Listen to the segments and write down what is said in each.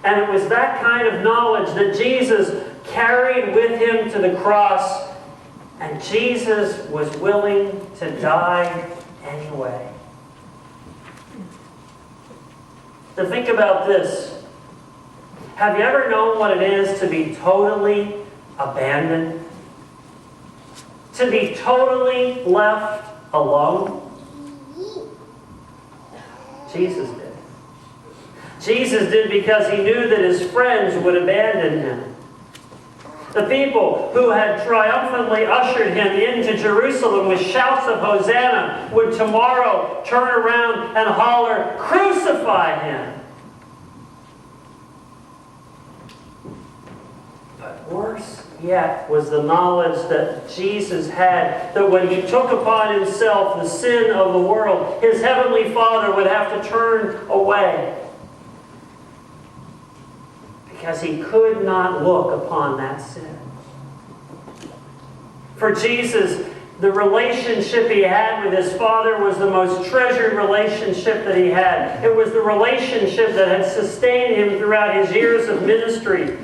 And it was that kind of knowledge that Jesus carried with him to the cross, and Jesus was willing to die anyway. To think about this. Have you ever known what it is to be totally abandoned? To be totally left alone? Jesus did. Jesus did because he knew that his friends would abandon him. The people who had triumphantly ushered him into Jerusalem with shouts of Hosanna would tomorrow turn around and holler, "Crucify him!" But worse yet was the knowledge that Jesus had, that when he took upon himself the sin of the world, his heavenly Father would have to turn away, because he could not look upon that sin. For Jesus, the relationship he had with his Father was the most treasured relationship that he had. It was the relationship that had sustained him throughout his years of ministry.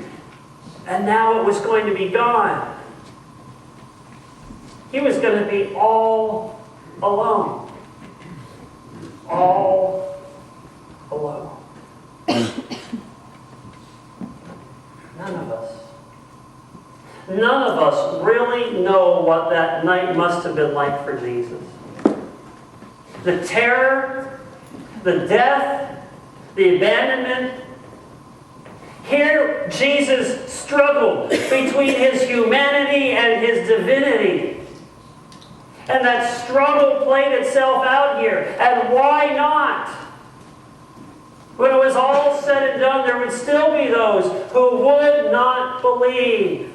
And now it was going to be gone. He was going to be all alone. All alone. None of us really know what that night must have been like for Jesus. The terror, the death, the abandonment. Here, Jesus struggled between his humanity and his divinity. And that struggle played itself out here. And why not? When it was all said and done, there would still be those who would not believe.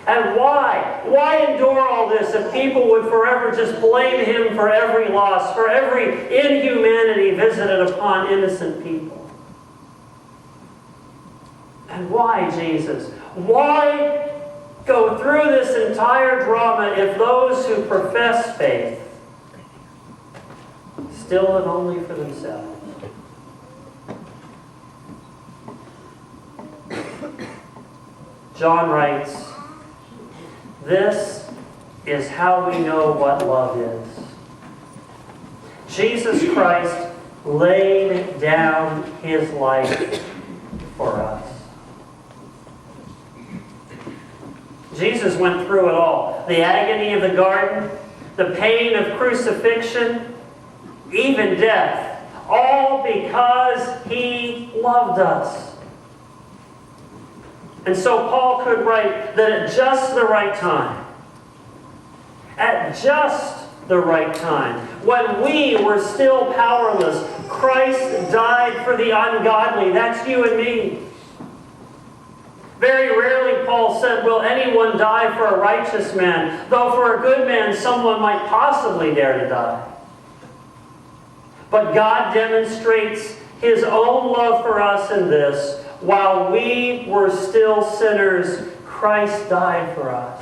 And why? Why endure all this if people would forever just blame him for every loss, for every inhumanity visited upon innocent people? And why, Jesus? Why go through this entire drama if those who profess faith still live only for themselves? John writes, "This is how we know what love is. Jesus Christ laid down his life for us." Jesus went through it all. The agony of the garden, the pain of crucifixion, even death. All because he loved us. And so Paul could write that at just the right time, when we were still powerless, Christ died for the ungodly. That's you and me. Very rarely, Paul said, will anyone die for a righteous man, though for a good man someone might possibly dare to die. But God demonstrates his own love for us in this: while we were still sinners, Christ died for us.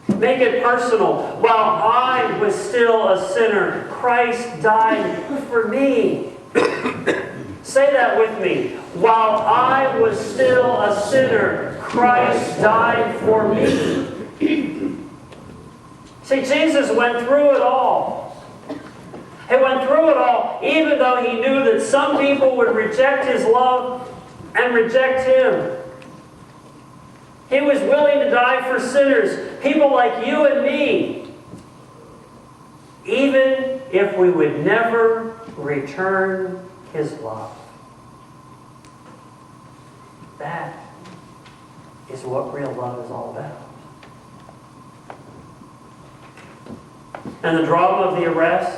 Make it personal. While I was still a sinner, Christ died for me. Say that with me. While I was still a sinner, Christ died for me. See, Jesus went through it all. He went through it all, even though he knew that some people would reject his love and reject him. He was willing to die for sinners, people like you and me, even if we would never return his love. That is what real love is all about. And the drama of the arrest,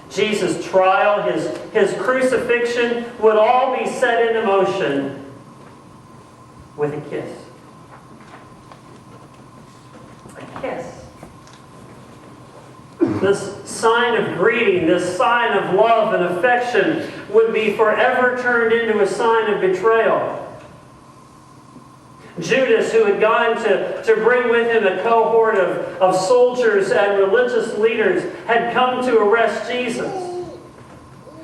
Jesus' trial, his crucifixion would all be set into motion with a kiss. A kiss. This sign of greeting, this sign of love and affection would be forever turned into a sign of betrayal. Judas, who had gone to bring with him a cohort of soldiers and religious leaders, had come to arrest Jesus.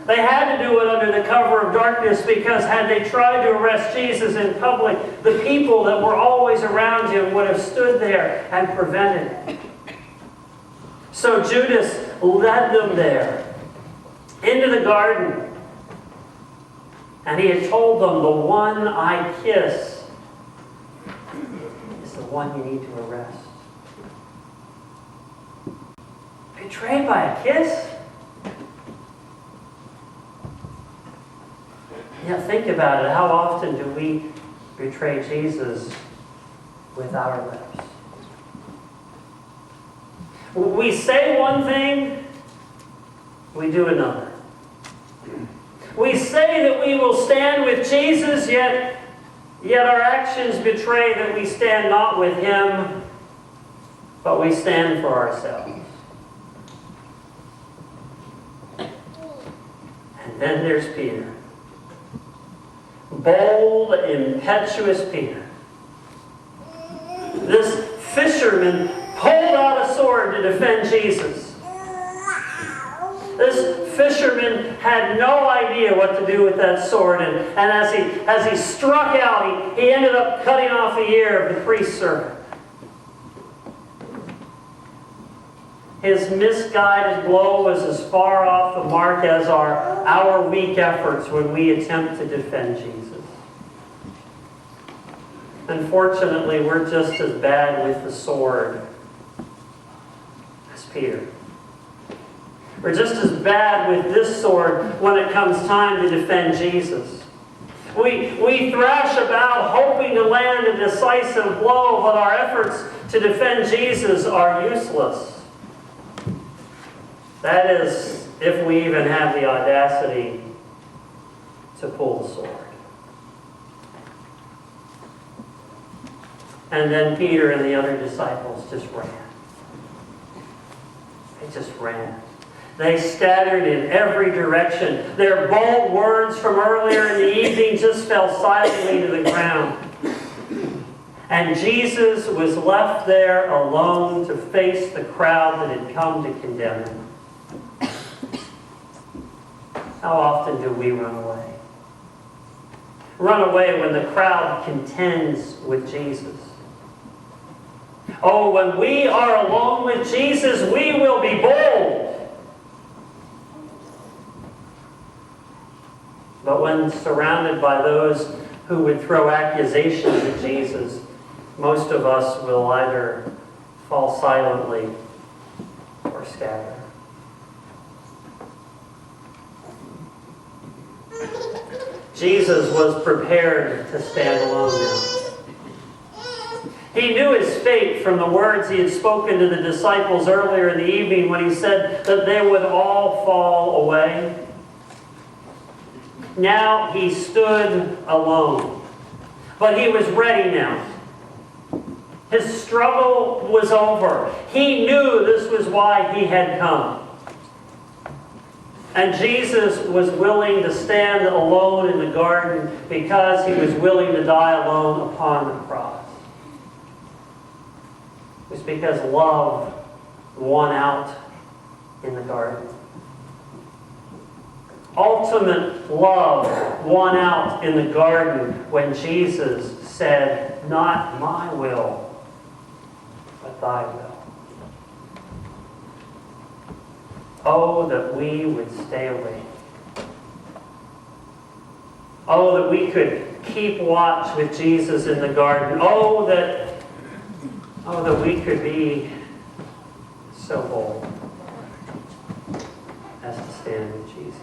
They had to do it under the cover of darkness, because had they tried to arrest Jesus in public, the people that were always around him would have stood there and prevented it. So Judas led them there into the garden. And he had told them, the one I kiss is the one you need to arrest. Betrayed by a kiss? Yeah, think about it. How often do we betray Jesus with our lips? We say one thing, we do another. We say that we will stand with Jesus, yet our actions betray that we stand not with him, but we stand for ourselves. And then there's Peter. Bold, impetuous Peter. This fisherman pulled out a sword to defend Jesus. This fisherman had no idea what to do with that sword, and as he struck out, he ended up cutting off the ear of the priest's servant. His misguided blow was as far off the mark as our weak efforts when we attempt to defend Jesus. Unfortunately, we're just as bad with the sword as Peter. We're just as bad with this sword when it comes time to defend Jesus. We thrash about hoping to land a decisive blow, but our efforts to defend Jesus are useless. That is, if we even have the audacity to pull the sword. And then Peter and the other disciples just ran. They just ran. They scattered in every direction. Their bold words from earlier in the evening just fell silently to the ground. And Jesus was left there alone to face the crowd that had come to condemn him. How often do we run away? Run away when the crowd contends with Jesus. Oh, when we are alone with Jesus, we will be bold. But when surrounded by those who would throw accusations at Jesus, most of us will either fall silently or scatter. Jesus was prepared to stand alone now. He knew his fate from the words he had spoken to the disciples earlier in the evening when he said that they would all fall away. Now he stood alone. But he was ready now. His struggle was over. He knew this was why he had come. And Jesus was willing to stand alone in the garden because he was willing to die alone upon the cross. It was because love won out in the garden. Ultimate love won out in the garden when Jesus said, "Not my will, but thy will." Oh, that we would stay awake. Oh, that we could keep watch with Jesus in the garden. Oh, that we could be so bold as to stand with Jesus.